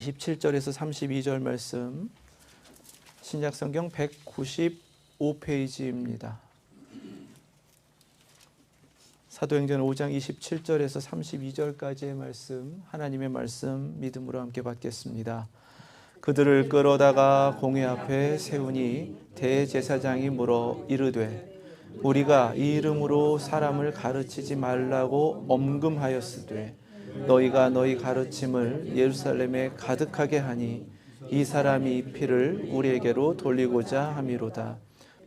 27절에서 32절 말씀, 신약성경 195페이지입니다. 사도행전 5장 27절에서 32절까지의 말씀, 하나님의 말씀 믿음으로 함께 받겠습니다. 그들을 끌어다가 공회 앞에 세우니 대제사장이 물어 이르되 우리가 이 이름으로 사람을 가르치지 말라고 엄금하였으되 너희가 너희 가르침을 예루살렘에 가득하게 하니 이 사람이 이 피를 우리에게로 돌리고자 함이로다.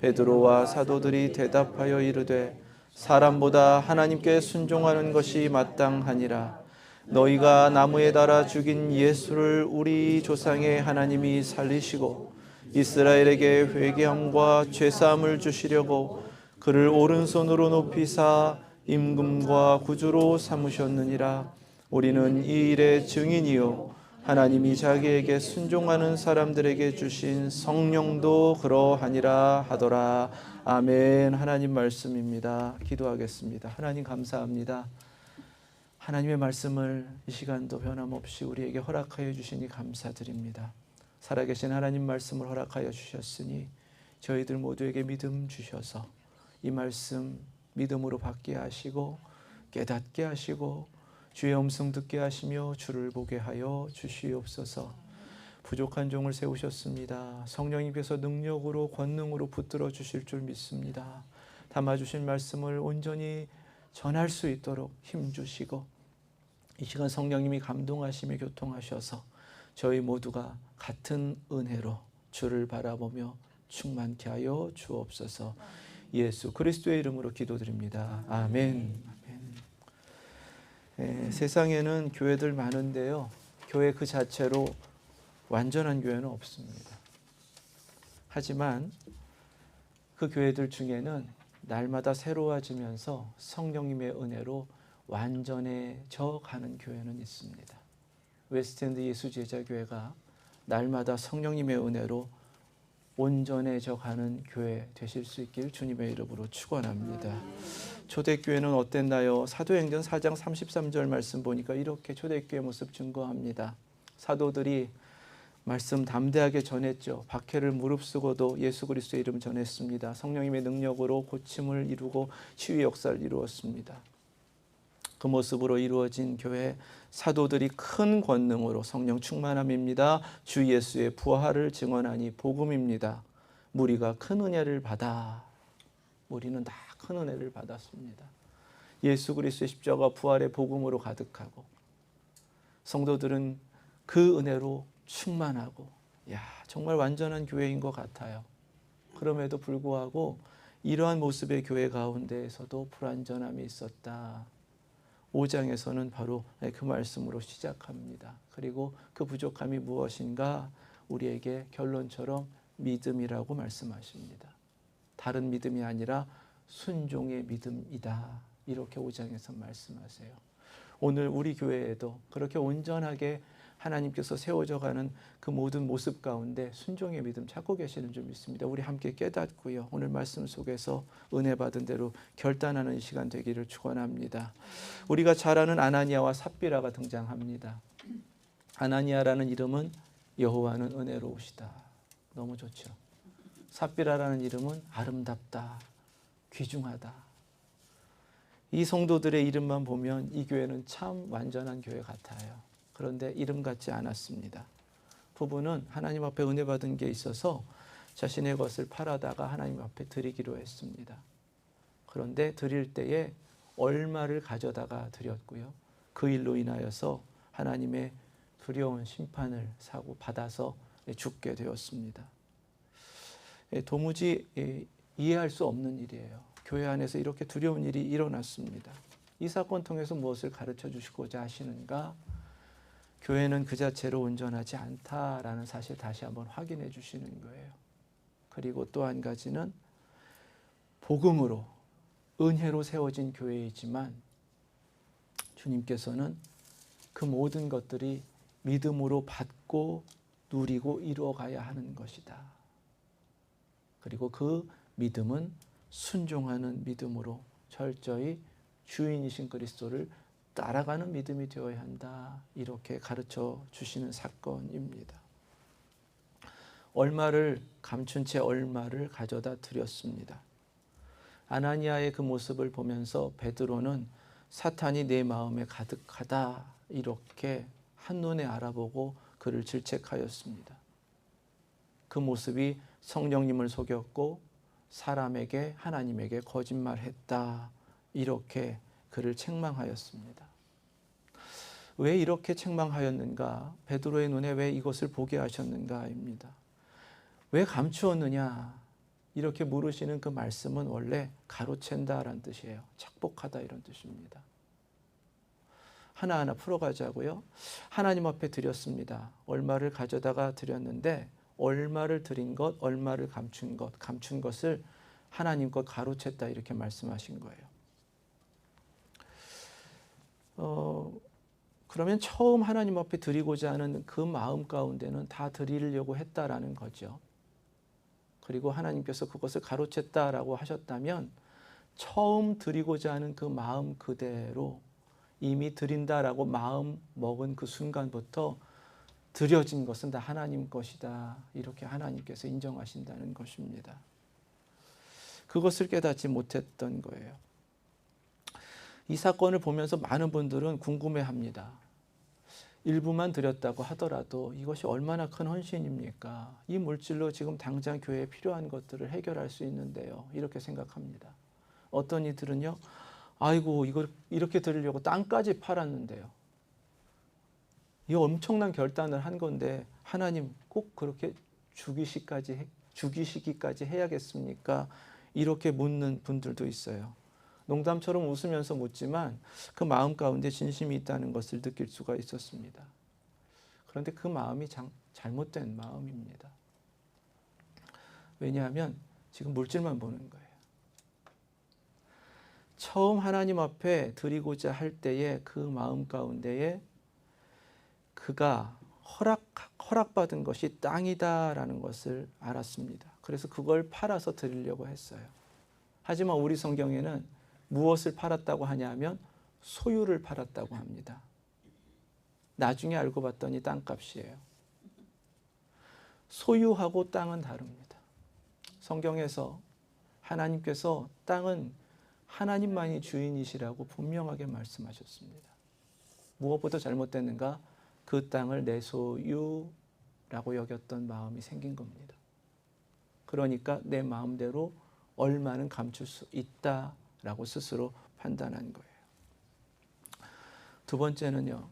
베드로와 사도들이 대답하여 이르되 사람보다 하나님께 순종하는 것이 마땅하니라. 너희가 나무에 달아 죽인 예수를 우리 조상의 하나님이 살리시고 이스라엘에게 회개함과 죄사함을 주시려고 그를 오른손으로 높이사 임금과 구주로 삼으셨느니라. 우리는 이 일의 증인이요 하나님이 자기에게 순종하는 사람들에게 주신 성령도 그러하니라 하더라. 아멘. 하나님 말씀입니다. 기도하겠습니다. 하나님 감사합니다. 하나님의 말씀을 이 시간도 변함없이 우리에게 허락하여 주시니 감사드립니다. 살아계신 하나님 말씀을 허락하여 주셨으니 저희들 모두에게 믿음 주셔서 이 말씀 믿음으로 받게 하시고 깨닫게 하시고 주의 음성 듣게 하시며 주를 보게 하여 주시옵소서. 부족한 종을 세우셨습니다. 성령님께서 능력으로 권능으로 붙들어 주실 줄 믿습니다. 담아주신 말씀을 온전히 전할 수 있도록 힘주시고 이 시간 성령님이 감동하시며 교통하셔서 저희 모두가 같은 은혜로 주를 바라보며 충만케 하여 주옵소서. 예수 그리스도의 이름으로 기도드립니다. 아멘. 세상에는 교회들 많은데요, 교회 그 자체로 완전한 교회는 없습니다. 하지만 그 교회들 중에는 날마다 새로워지면서 성령님의 은혜로 완전해져 가는 교회는 있습니다. 웨스트엔드 예수제자교회가 날마다 성령님의 은혜로 온전해져 가는 교회 되실 수 있길 주님의 이름으로 축원합니다. 초대교회는 어땠나요? 사도행전 4장 33절 말씀 보니까 이렇게 초대교회 모습 증거합니다. 사도들이 말씀 담대하게 전했죠. 박해를 무릅쓰고도 예수 그리스도의 이름 전했습니다. 성령님의 능력으로 고침을 이루고 치유 역사를 이루었습니다. 그 모습으로 이루어진 교회, 사도들이 큰 권능으로 성령 충만함입니다. 주 예수의 부활을 증언하니 복음입니다. 무리가 큰 은혜를 받아, 우리는 다 큰 은혜를 받았습니다. 예수 그리스도의 십자가 부활의 복음으로 가득하고 성도들은 그 은혜로 충만하고, 정말 완전한 교회인 것 같아요. 그럼에도 불구하고 이러한 모습의 교회 가운데에서도 불완전함이 있었다. 5장에서는 바로 그 말씀으로 시작합니다. 그리고 그 부족함이 무엇인가 우리에게 결론처럼 믿음이라고 말씀하십니다. 다른 믿음이 아니라 순종의 믿음이다. 이렇게 5장에서 말씀하세요. 오늘 우리 교회에도 그렇게 온전하게 하나님께서 세워져가는 그 모든 모습 가운데 순종의 믿음 찾고 계시는 줄 믿습니다. 우리 함께 깨닫고요, 오늘 말씀 속에서 은혜 받은 대로 결단하는 시간 되기를 축원합니다. 우리가 잘 아는 아나니아와 삽비라가 등장합니다. 아나니아라는 이름은 여호와는 은혜로우시다. 너무 좋죠. 삽비라라는 이름은 아름답다, 귀중하다. 이 성도들의 이름만 보면 이 교회는 참 완전한 교회 같아요. 그런데 이름 같지 않았습니다. 부부는 하나님 앞에 은혜 받은 게 있어서 자신의 것을 팔아다가 하나님 앞에 드리기로 했습니다. 그런데 드릴 때에 얼마를 가져다가 드렸고요, 그 일로 인하여서 하나님의 두려운 심판을 받아서 죽게 되었습니다. 도무지 이해할 수 없는 일이에요. 교회 안에서 이렇게 두려운 일이 일어났습니다. 이 사건 통해서 무엇을 가르쳐 주시고자 하시는가? 교회는 그 자체로 온전하지 않다라는 사실 다시 한번 확인해 주시는 거예요. 그리고 또 한 가지는 복음으로 은혜로 세워진 교회이지만 주님께서는 그 모든 것들이 믿음으로 받고 누리고 이루어가야 하는 것이다. 그리고 그 믿음은 순종하는 믿음으로 철저히 주인이신 그리스도를 따라가는 믿음이 되어야 한다. 이렇게 가르쳐 주시는 사건입니다. 얼마를 감춘 채 얼마를 가져다 드렸습니다. 아나니아의 그 모습을 보면서 베드로는 사탄이 내 마음에 가득하다 이렇게 한눈에 알아보고 그를 질책하였습니다. 그 모습이 성령님을 속였고 사람에게 하나님에게 거짓말했다 이렇게 그를 책망하였습니다. 왜 이렇게 책망하였는가? 베드로의 눈에 왜 이것을 보게 하셨는가입니다. 왜 감추었느냐? 이렇게 물으시는 그 말씀은 원래 가로챈다라는 뜻이에요. 착복하다 이런 뜻입니다. 하나하나 풀어가자고요. 하나님 앞에 드렸습니다. 얼마를 가져다가 드렸는데 얼마를 드린 것, 얼마를 감춘 것, 감춘 것을 하나님 것 가로챘다 이렇게 말씀하신 거예요. 그러면 처음 하나님 앞에 드리고자 하는 그 마음 가운데는 다 드리려고 했다라는 거죠. 그리고 하나님께서 그것을 가로챘다라고 하셨다면 처음 드리고자 하는 그 마음 그대로 이미 드린다라고 마음 먹은 그 순간부터 드려진 것은 다 하나님 것이다. 이렇게 하나님께서 인정하신다는 것입니다. 그것을 깨닫지 못했던 거예요. 이 사건을 보면서 많은 분들은 궁금해합니다. 일부만 드렸다고 하더라도 이것이 얼마나 큰 헌신입니까? 이 물질로 지금 당장 교회에 필요한 것들을 해결할 수 있는데요. 이렇게 생각합니다. 어떤 이들은요. 아이고 이걸 이렇게 드리려고 땅까지 팔았는데요. 이 엄청난 결단을 한 건데 하나님 꼭 그렇게 죽이시기까지 해야겠습니까? 이렇게 묻는 분들도 있어요. 농담처럼 웃으면서 묻지만 그 마음 가운데 진심이 있다는 것을 느낄 수가 있었습니다. 그런데 그 마음이 잘못된 마음입니다. 왜냐하면 지금 물질만 보는 거예요. 처음 하나님 앞에 드리고자 할 때의 그 마음 가운데에 그가 허락받은 것이 땅이다라는 것을 알았습니다. 그래서 그걸 팔아서 드리려고 했어요. 하지만 우리 성경에는 무엇을 팔았다고 하냐면 소유를 팔았다고 합니다. 나중에 알고 봤더니 땅값이에요. 소유하고 땅은 다릅니다. 성경에서 하나님께서 땅은 하나님만이 주인이시라고 분명하게 말씀하셨습니다. 무엇보다 잘못됐는가? 그 땅을 내 소유라고 여겼던 마음이 생긴 겁니다. 그러니까 내 마음대로 얼마는 감출 수 있다라고 스스로 판단한 거예요. 두 번째는요.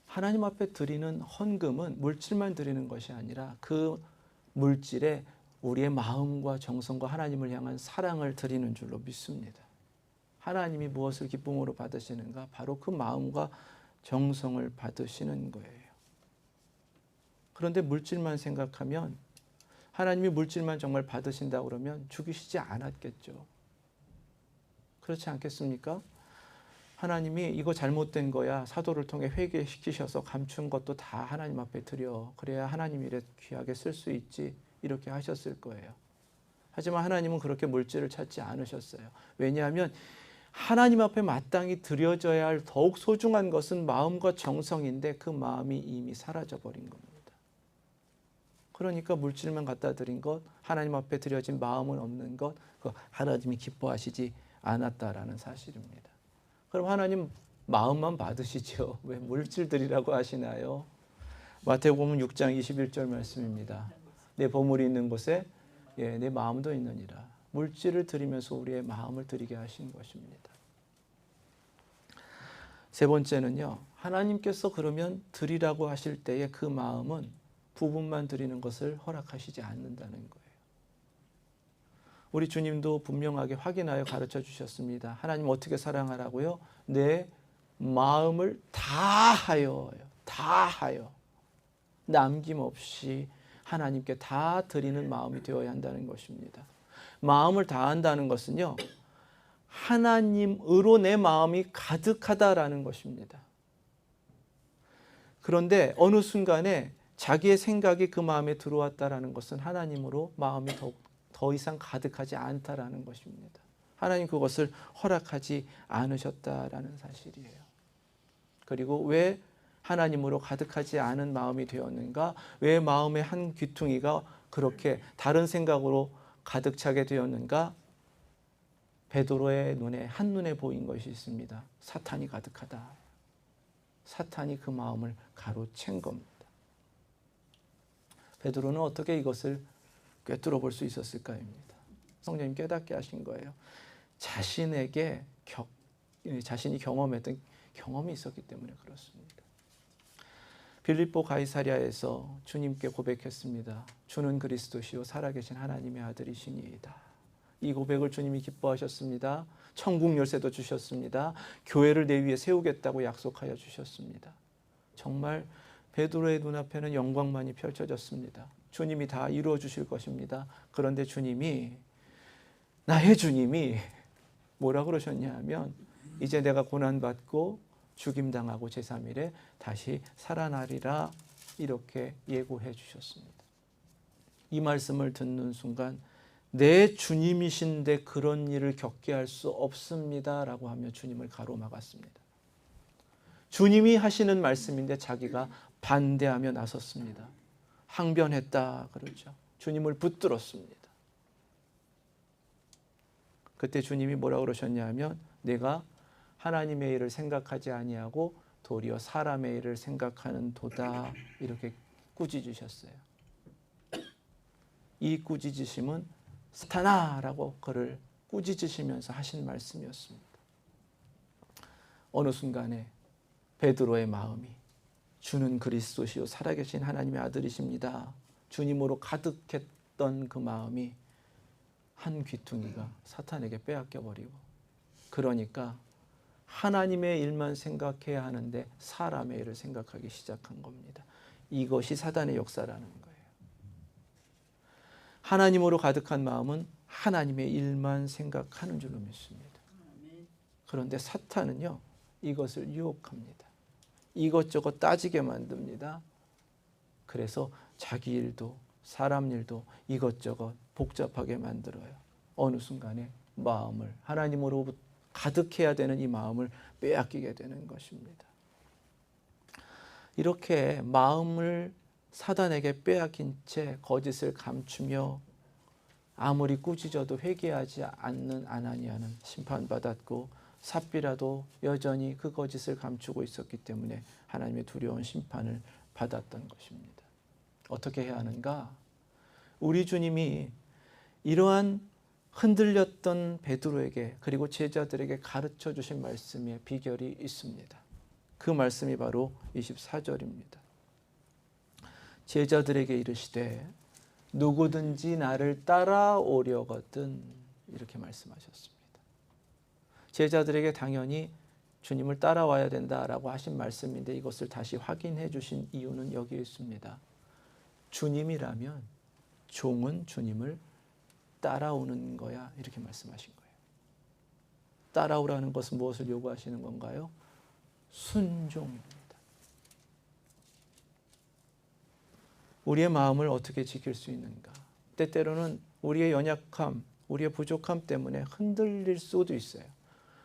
하나님 앞에 드리는 헌금은 물질만 드리는 것이 아니라 그 물질에 우리의 마음과 정성과 하나님을 향한 사랑을 드리는 줄로 믿습니다. 하나님이 무엇을 기쁨으로 받으시는가? 바로 그 마음과 정성을 받으시는 거예요. 그런데 물질만 생각하면 하나님이 물질만 정말 받으신다고 그러면 죽이시지 않았겠죠. 그렇지 않겠습니까? 하나님이 이거 잘못된 거야 사도를 통해 회개시키셔서 감춘 것도 다 하나님 앞에 드려. 그래야 하나님 일에 귀하게 쓸 수 있지. 이렇게 하셨을 거예요. 하지만 하나님은 그렇게 물질을 찾지 않으셨어요. 왜냐하면 하나님 앞에 마땅히 드려져야 할 더욱 소중한 것은 마음과 정성인데 그 마음이 이미 사라져버린 겁니다. 그러니까 물질만 갖다 드린 것, 하나님 앞에 드려진 마음은 없는 것, 그 하나님이 기뻐하시지 않았다라는 사실입니다. 그럼 하나님 마음만 받으시죠. 왜 물질 드리라고 하시나요? 마태복음 6장 21절 말씀입니다. 내 보물이 있는 곳에 내 마음도 있느니라. 물질을 드리면서 우리의 마음을 드리게 하신 것입니다. 세 번째는요. 하나님께서 그러면 드리라고 하실 때의 그 마음은 부분만 드리는 것을 허락하시지 않는다는 거예요. 우리 주님도 분명하게 확인하여 가르쳐 주셨습니다. 하나님 어떻게 사랑하라고요? 내 마음을 다하여 남김없이 하나님께 다 드리는 마음이 되어야 한다는 것입니다. 마음을 다한다는 것은요. 하나님으로 내 마음이 가득하다라는 것입니다. 그런데 어느 순간에 자기의 생각이 그 마음에 들어왔다라는 것은 하나님으로 마음이 더 이상 가득하지 않다라는 것입니다. 하나님 그것을 허락하지 않으셨다라는 사실이에요. 그리고 왜 하나님으로 가득하지 않은 마음이 되었는가? 왜 마음의 한 귀퉁이가 그렇게 다른 생각으로 가득 차게 되었는가? 베드로의 눈에 한눈에 보인 것이 있습니다. 사탄이 가득하다. 사탄이 그 마음을 가로챈 겁니다. 베드로는 어떻게 이것을 꿰뚫어 볼 수 있었을까입니다. 성령님 깨닫게 하신 거예요. 자신이 경험했던 경험이 있었기 때문에 그렇습니다. 빌립보 가이사랴에서 주님께 고백했습니다. 주는 그리스도시요 살아계신 하나님의 아들이시니이다. 이 고백을 주님이 기뻐하셨습니다. 천국 열쇠도 주셨습니다. 교회를 내 위에 세우겠다고 약속하여 주셨습니다. 정말 베드로의 눈앞에는 영광만이 펼쳐졌습니다. 주님이 다 이루어 주실 것입니다. 그런데 나의 주님이 뭐라 그러셨냐 하면 이제 내가 고난받고 죽임당하고 제3일에 다시 살아나리라 이렇게 예고해 주셨습니다. 이 말씀을 듣는 순간 내 주님이신데 그런 일을 겪게 할 수 없습니다 라고 하며 주님을 가로막았습니다. 주님이 하시는 말씀인데 자기가 반대하며 나섰습니다. 항변했다 그러죠. 주님을 붙들었습니다. 그때 주님이 뭐라 그러셨냐 하면 내가 하나님의 일을 생각하지 아니하고 도리어 사람의 일을 생각하는 도다 이렇게 꾸짖으셨어요. 이 꾸짖으심은 사탄아라고 그를 꾸짖으시면서 하신 말씀이었습니다. 어느 순간에 베드로의 마음이 주는 그리스도시요 살아계신 하나님의 아들이십니다. 주님으로 가득했던 그 마음이 한 귀퉁이가 사탄에게 빼앗겨버리고 그러니까 하나님의 일만 생각해야 하는데 사람의 일을 생각하기 시작한 겁니다. 이것이 사단의 역사라는 거예요. 하나님으로 가득한 마음은 하나님의 일만 생각하는 줄로 믿습니다. 그런데 사탄은요 이것을 유혹합니다. 이것저것 따지게 만듭니다. 그래서 자기 일도 사람 일도 이것저것 복잡하게 만들어요. 어느 순간에 마음을 하나님으로 가득해야 되는 이 마음을 빼앗기게 되는 것입니다. 이렇게 마음을 사단에게 빼앗긴 채 거짓을 감추며 아무리 꾸짖어도 회개하지 않는 아나니아는 심판받았고 삽비라도 여전히 그 거짓을 감추고 있었기 때문에 하나님의 두려운 심판을 받았던 것입니다. 어떻게 해야 하는가? 우리 주님이 이러한 흔들렸던 베드로에게 그리고 제자들에게 가르쳐 주신 말씀의 비결이 있습니다. 그 말씀이 바로 24절입니다. 제자들에게 이르시되 누구든지 나를 따라오려거든 이렇게 말씀하셨습니다. 제자들에게 당연히 주님을 따라와야 된다라고 하신 말씀인데 이것을 다시 확인해 주신 이유는 여기에 있습니다. 주님이라면 종은 주님을 따라오는 거야 이렇게 말씀하신 거예요. 따라오라는 것은 무엇을 요구하시는 건가요? 순종입니다. 우리의 마음을 어떻게 지킬 수 있는가? 때때로는 우리의 연약함, 우리의 부족함 때문에 흔들릴 수도 있어요.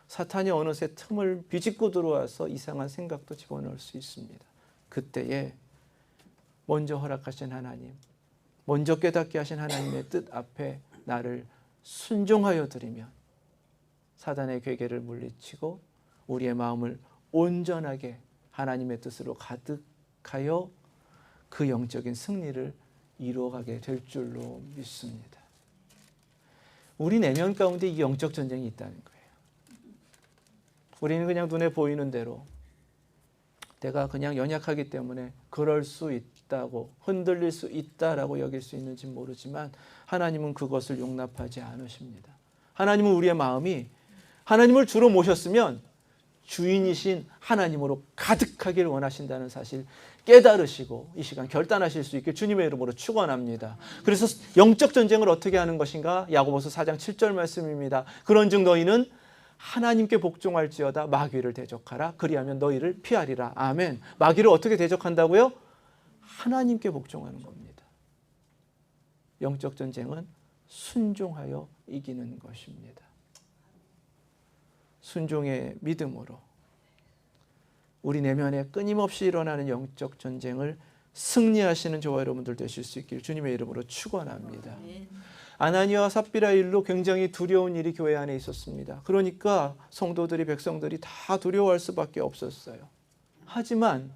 사탄이 어느새 틈을 비집고 들어와서 이상한 생각도 집어넣을 수 있습니다. 그때에 먼저 허락하신 하나님, 먼저 깨닫게 하신 하나님의 뜻 앞에 나를 순종하여 드리면 사단의 괴계를 물리치고 우리의 마음을 온전하게 하나님의 뜻으로 가득하여 그 영적인 승리를 이루어가게 될 줄로 믿습니다. 우리 내면 가운데 이 영적 전쟁이 있다는 거예요. 우리는 그냥 눈에 보이는 대로 내가 그냥 연약하기 때문에 그럴 수 있다고 흔들릴 수 있다라고 여길 수 있는지 모르지만 하나님은 그것을 용납하지 않으십니다. 하나님은 우리의 마음이 하나님을 주로 모셨으면 주인이신 하나님으로 가득하기를 원하신다는 사실 깨달으시고 이 시간 결단하실 수 있게 주님의 이름으로 축원합니다. 그래서 영적 전쟁을 어떻게 하는 것인가? 야고보서 4장 7절 말씀입니다. 그런즉 너희는 하나님께 복종할지어다 마귀를 대적하라 그리하면 너희를 피하리라. 아멘. 마귀를 어떻게 대적한다고요? 하나님께 복종하는 겁니다. 영적 전쟁은 순종하여 이기는 것입니다. 순종의 믿음으로 우리 내면에 끊임없이 일어나는 영적 전쟁을 승리하시는 저와 여러분들 되실 수 있기를 주님의 이름으로 축원합니다. 아나니아와 삽비라 일로 굉장히 두려운 일이 교회 안에 있었습니다. 그러니까 성도들이 백성들이 다 두려워할 수밖에 없었어요. 하지만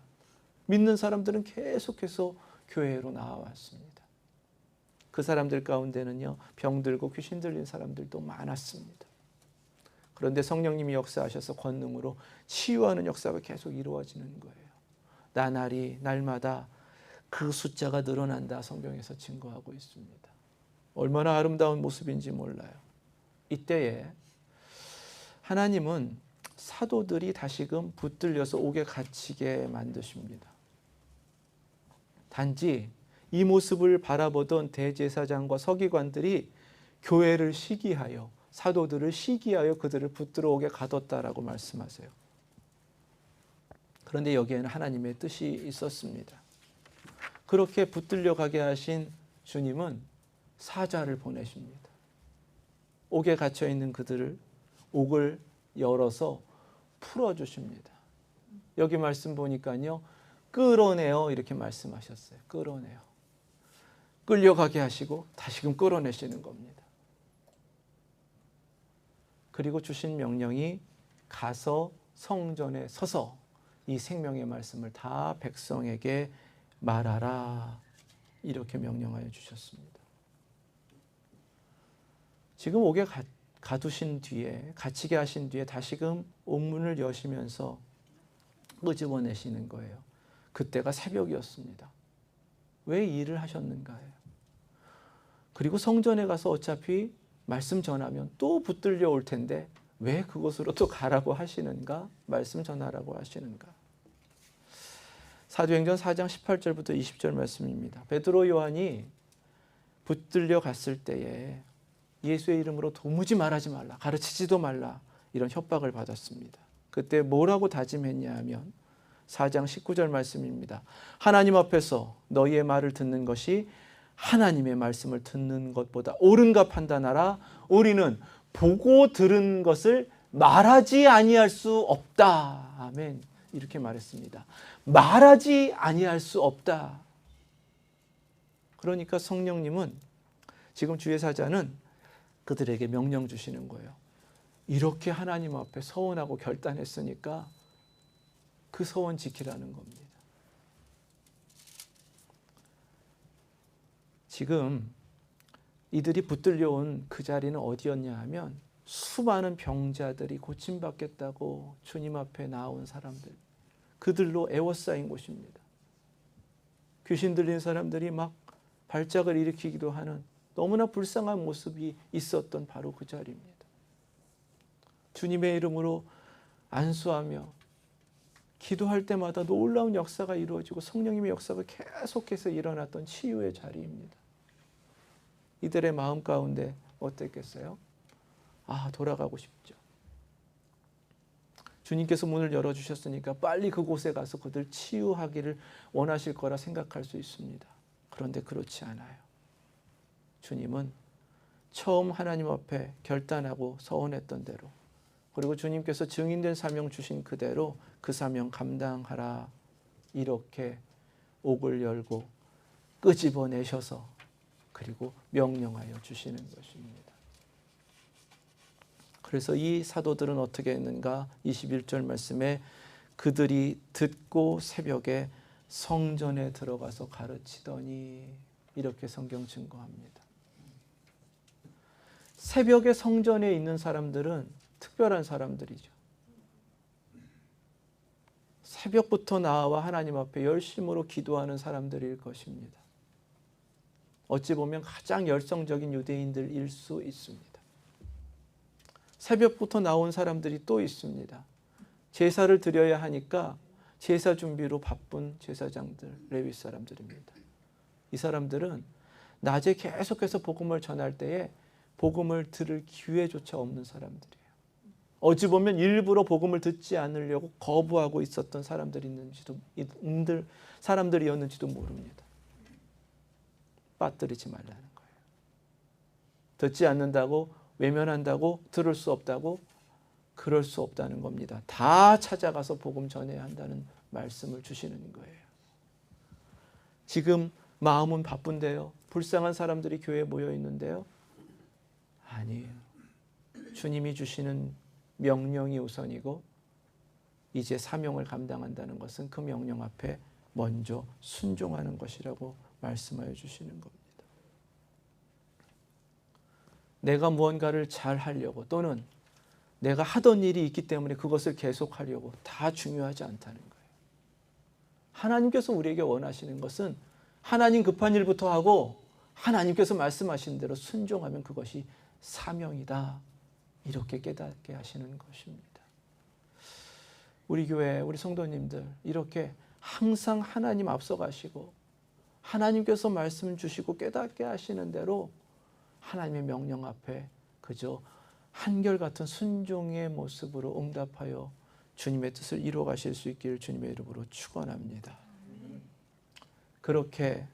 믿는 사람들은 계속해서 교회로 나와왔습니다. 그 사람들 가운데는요, 병들고 귀신 들린 사람들도 많았습니다. 그런데 성령님이 역사하셔서 권능으로 치유하는 역사가 계속 이루어지는 거예요. 나날이 날마다 그 숫자가 늘어난다 성경에서 증거하고 있습니다. 얼마나 아름다운 모습인지 몰라요. 이때에 하나님은 사도들이 다시금 붙들려서 옥에 갇히게 만드십니다. 단지 이 모습을 바라보던 대제사장과 서기관들이 교회를 시기하여 사도들을 시기하여 그들을 붙들어 옥에 가뒀다라고 말씀하세요. 그런데 여기에는 하나님의 뜻이 있었습니다. 그렇게 붙들려 가게 하신 주님은 사자를 보내십니다. 옥에 갇혀 있는 그들을 옥을 열어서 풀어주십니다. 여기 말씀 보니까요, 끌어내어 이렇게 말씀하셨어요. 끌어내어. 끌려가게 하시고 다시금 끌어내시는 겁니다. 그리고 주신 명령이 가서 성전에 서서 이 생명의 말씀을 다 백성에게 말하라, 이렇게 명령하여 주셨습니다. 지금 옥에 가두신 뒤에, 갇히게 하신 뒤에 다시금 옥문을 여시면서 끄집어내시는 거예요. 그때가 새벽이었습니다. 왜 이 일을 하셨는가요? 그리고 성전에 가서 어차피 말씀 전하면 또 붙들려 올 텐데 왜 그곳으로 또 가라고 하시는가? 말씀 전하라고 하시는가? 사도행전 4장 18절부터 20절 말씀입니다. 베드로 요한이 붙들려 갔을 때에 예수의 이름으로 도무지 말하지 말라, 가르치지도 말라, 이런 협박을 받았습니다. 그때 뭐라고 다짐했냐 하면 4장 19절 말씀입니다. 하나님 앞에서 너희의 말을 듣는 것이 하나님의 말씀을 듣는 것보다 옳은가 판단하라. 우리는 보고 들은 것을 말하지 아니할 수 없다. 아멘. 이렇게 말했습니다. 말하지 아니할 수 없다. 그러니까 성령님은, 지금 주의 사자는 그들에게 명령 주시는 거예요. 이렇게 하나님 앞에 서원하고 결단했으니까 그 서원 지키라는 겁니다. 지금 이들이 붙들려온 그 자리는 어디였냐 하면 수많은 병자들이 고침받겠다고 주님 앞에 나온 사람들, 그들로 에워싸인 곳입니다. 귀신 들린 사람들이 막 발작을 일으키기도 하는 너무나 불쌍한 모습이 있었던 바로 그 자리입니다. 주님의 이름으로 안수하며 기도할 때마다 놀라운 역사가 이루어지고 성령님의 역사가 계속해서 일어났던 치유의 자리입니다. 이들의 마음 가운데 어땠겠어요? 돌아가고 싶죠. 주님께서 문을 열어주셨으니까 빨리 그곳에 가서 그들 치유하기를 원하실 거라 생각할 수 있습니다. 그런데 그렇지 않아요. 주님은 처음 하나님 앞에 결단하고 서원했던 대로, 그리고 주님께서 증인된 사명 주신 그대로 그 사명 감당하라, 이렇게 옥을 열고 끄집어내셔서 그리고 명령하여 주시는 것입니다. 그래서 이 사도들은 어떻게 했는가? 21절 말씀에 그들이 듣고 새벽에 성전에 들어가서 가르치더니, 이렇게 성경 증거합니다. 새벽에 성전에 있는 사람들은 특별한 사람들이죠. 새벽부터 나와 하나님 앞에 열심으로 기도하는 사람들일 것입니다. 어찌 보면 가장 열성적인 유대인들일 수 있습니다. 새벽부터 나온 사람들이 또 있습니다. 제사를 드려야 하니까 제사 준비로 바쁜 제사장들, 레위 사람들입니다. 이 사람들은 낮에 계속해서 복음을 전할 때에 복음을 들을 기회조차 없는 사람들이에요. 어찌 보면 일부러 복음을 듣지 않으려고 거부하고 있었던 사람들이었는지도 모릅니다. 빠뜨리지 말라는 거예요. 듣지 않는다고, 외면한다고, 들을 수 없다고 그럴 수 없다는 겁니다. 다 찾아가서 복음 전해야 한다는 말씀을 주시는 거예요. 지금 마음은 바쁜데요. 불쌍한 사람들이 교회에 모여 있는데요. 아니에요. 주님이 주시는 명령이 우선이고 이제 사명을 감당한다는 것은 그 명령 앞에 먼저 순종하는 것이라고 말씀하여 주시는 겁니다. 내가 무언가를 잘 하려고 또는 내가 하던 일이 있기 때문에 그것을 계속하려고 다 중요하지 않다는 거예요. 하나님께서 우리에게 원하시는 것은 하나님 급한 일부터 하고 하나님께서 말씀하신 대로 순종하면 그것이 사명이다. 이렇게 깨닫게 하시는 것입니다. 우리 교회, 우리 성도님들 이렇게 항상 하나님 앞서가시고 하나님께서 말씀 주시고 깨닫게 하시는 대로 하나님의 명령 앞에 그저 한결같은 순종의 모습으로 응답하여 주님의 뜻을 이루어 가실 수 있기를 주님의 이름으로 축원합니다. 그렇게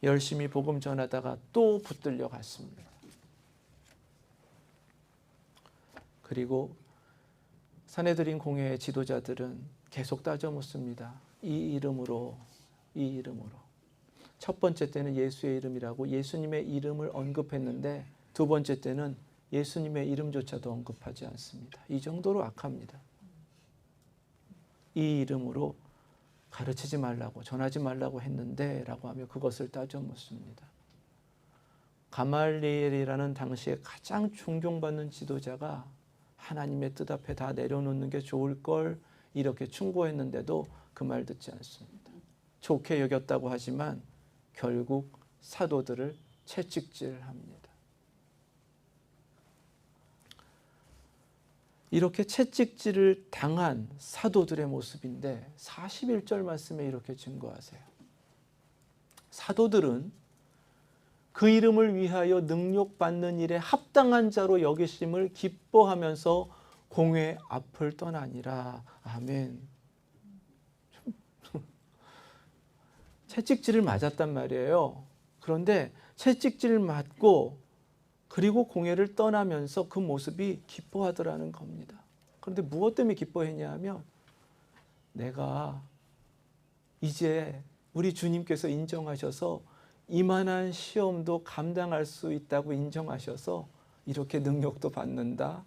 열심히 복음 전하다가 또 붙들려 갔습니다. 그리고 산헤드린 공회의 지도자들은 계속 따져 묻습니다. 이 이름으로. 첫 번째 때는 예수의 이름이라고 예수님의 이름을 언급했는데 두 번째 때는 예수님의 이름조차도 언급하지 않습니다. 이 정도로 악합니다. 이 이름으로 가르치지 말라고 전하지 말라고 했는데 라고 하며 그것을 따져 묻습니다. 가말리엘이라는 당시에 가장 존경받는 지도자가 하나님의 뜻 앞에 다 내려놓는 게 좋을 걸 이렇게 충고했는데도 그 말 듣지 않습니다. 좋게 여겼다고 하지만 결국 사도들을 채찍질합니다. 이렇게 채찍질을 당한 사도들의 모습인데 41절 말씀에 이렇게 증거하세요. 사도들은 그 이름을 위하여 능욕받는 일에 합당한 자로 여기심을 기뻐하면서 공회 앞을 떠나니라. 아멘. 채찍질을 맞았단 말이에요. 그런데 채찍질을 맞고 그리고 공회를 떠나면서 그 모습이 기뻐하더라는 겁니다. 그런데 무엇 때문에 기뻐했냐 하면 내가 이제 우리 주님께서 인정하셔서 이만한 시험도 감당할 수 있다고 인정하셔서 이렇게 능력도 받는다.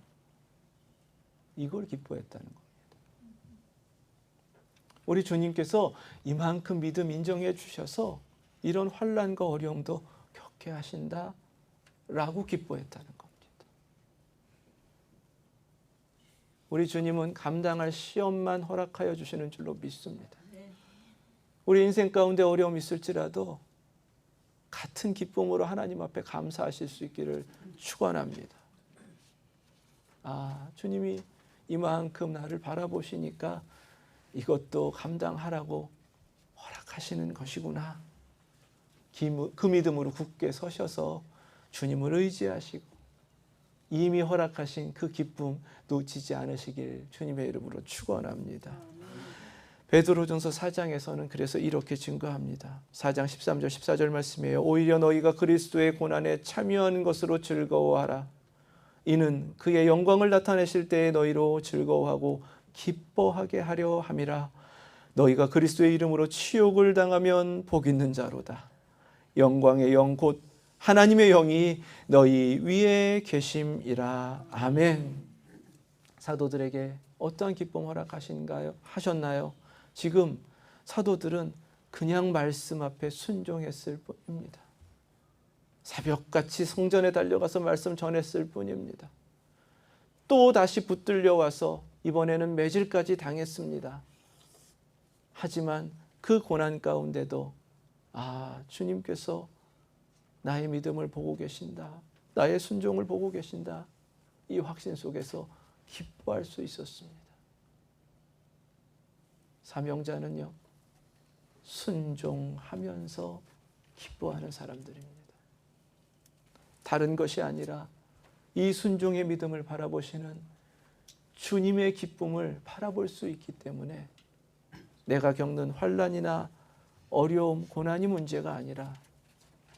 이걸 기뻐했다는 겁니다. 우리 주님께서 이만큼 믿음 인정해 주셔서 이런 환난과 어려움도 겪게 하신다. 라고 기뻐했다는 겁니다. 우리 주님은 감당할 시험만 허락하여 주시는 줄로 믿습니다. 우리 인생 가운데 어려움이 있을지라도 같은 기쁨으로 하나님 앞에 감사하실 수 있기를 축원합니다. 아, 주님이 이만큼 나를 바라보시니까 이것도 감당하라고 허락하시는 것이구나. 그 믿음으로 굳게 서셔서 주님을 의지하시고 이미 허락하신 그 기쁨 놓치지 않으시길 주님의 이름으로 축원합니다. 베드로전서 4장에서는 그래서 이렇게 증거합니다. 4장 13절 14절 말씀이에요. 오히려 너희가 그리스도의 고난에 참여하는 것으로 즐거워하라. 이는 그의 영광을 나타내실 때에 너희로 즐거워하고 기뻐하게 하려 함이라. 너희가 그리스도의 이름으로 치욕을 당하면 복 있는 자로다. 영광의 영 곧 하나님의 영이 너희 위에 계심이라. 아멘. 사도들에게 어떠한 기쁨 하셨나요? 지금 사도들은 그냥 말씀 앞에 순종했을 뿐입니다. 새벽같이 성전에 달려가서 말씀 전했을 뿐입니다. 또 다시 붙들려 와서 이번에는 매질까지 당했습니다. 하지만 그 고난 가운데도 주님께서 나의 믿음을 보고 계신다. 나의 순종을 보고 계신다. 이 확신 속에서 기뻐할 수 있었습니다. 사명자는요, 순종하면서 기뻐하는 사람들입니다. 다른 것이 아니라 이 순종의 믿음을 바라보시는 주님의 기쁨을 바라볼 수 있기 때문에 내가 겪는 환난이나 어려움, 고난이 문제가 아니라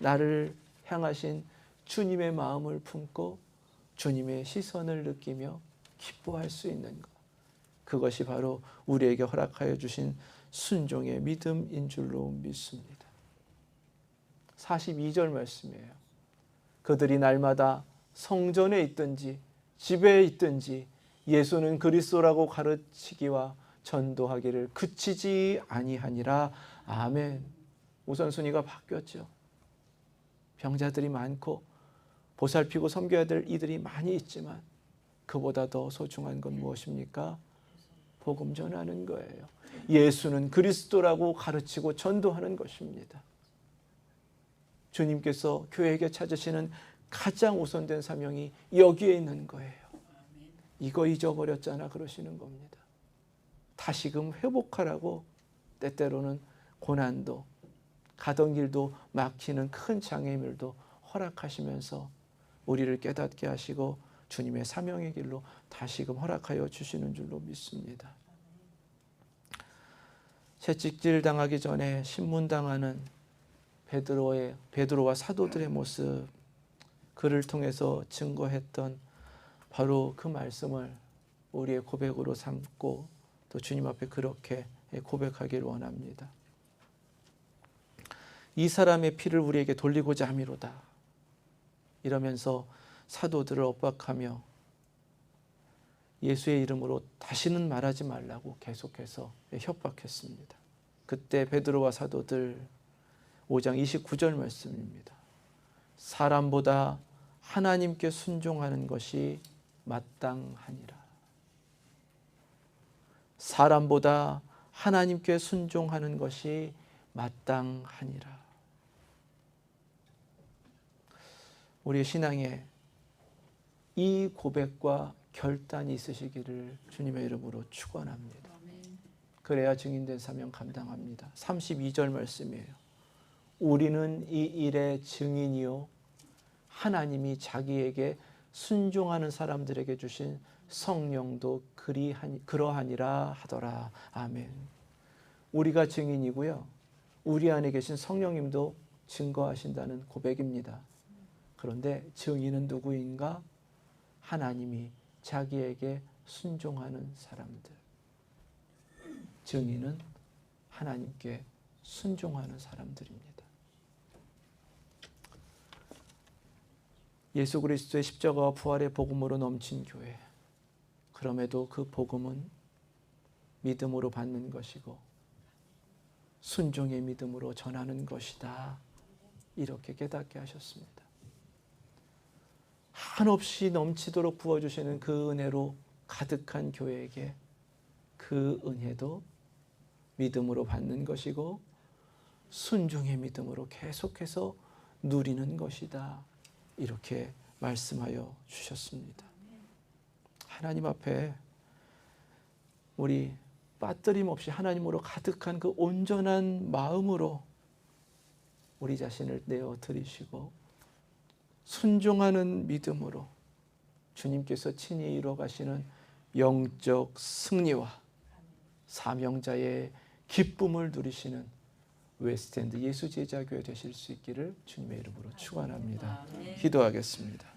나를 향하신 주님의 마음을 품고 주님의 시선을 느끼며 기뻐할 수 있는 것, 그것이 바로 우리에게 허락하여 주신 순종의 믿음인 줄로 믿습니다. 42절 말씀이에요. 그들이 날마다 성전에 있든지 집에 있든지 예수는 그리스도라고 가르치기와 전도하기를 그치지 아니하니라. 아멘. 우선순위가 바뀌었죠. 병자들이 많고 보살피고 섬겨야 될 이들이 많이 있지만 그보다 더 소중한 건 무엇입니까? 복음 전하는 거예요. 예수는 그리스도라고 가르치고 전도하는 것입니다. 주님께서 교회에게 찾으시는 가장 우선된 사명이 여기에 있는 거예요. 이거 잊어버렸잖아 그러시는 겁니다. 다시금 회복하라고 때때로는 고난도, 가던 길도 막히는 큰 장애물도 허락하시면서 우리를 깨닫게 하시고 주님의 사명의 길로 다시금 허락하여 주시는 줄로 믿습니다. 채찍질 당하기 전에 신문당하는 베드로와 사도들의 모습, 그를 통해서 증거했던 바로 그 말씀을 우리의 고백으로 삼고 또 주님 앞에 그렇게 고백하기를 원합니다. 이 사람의 피를 우리에게 돌리고자 함이로다. 이러면서 사도들을 엇박하며 예수의 이름으로 다시는 말하지 말라고 계속해서 협박했습니다. 그때 베드로와 사도들 5장 29절 말씀입니다. 사람보다 하나님께 순종하는 것이 마땅하니라. 사람보다 하나님께 순종하는 것이 마땅하니라. 우리의 신앙에 이 고백과 결단이 있으시기를 주님의 이름으로 축원합니다. 그래야 증인된 사명 감당합니다. 32절 말씀이에요. 우리는 이 일의 증인이요 하나님이 자기에게 순종하는 사람들에게 주신 성령도 그러하니라 하더라. 아멘. 우리가 증인이고요. 우리 안에 계신 성령님도 증거하신다는 고백입니다. 그런데 증인은 누구인가? 하나님이 자기에게 순종하는 사람들. 증인은 하나님께 순종하는 사람들입니다. 예수 그리스도의 십자가와 부활의 복음으로 넘친 교회. 그럼에도 그 복음은 믿음으로 받는 것이고 순종의 믿음으로 전하는 것이다. 이렇게 깨닫게 하셨습니다. 한없이 넘치도록 부어주시는 그 은혜로 가득한 교회에게 그 은혜도 믿음으로 받는 것이고 순종의 믿음으로 계속해서 누리는 것이다. 이렇게 말씀하여 주셨습니다. 하나님 앞에 우리 빠뜨림 없이 하나님으로 가득한 그 온전한 마음으로 우리 자신을 내어 드리시고 순종하는 믿음으로 주님께서 친히 이루어 가시는 영적 승리와 사명자의 기쁨을 누리시는 웨스트엔드 예수 제자교회 되실 수 있기를 주님의 이름으로 축원합니다. 기도하겠습니다.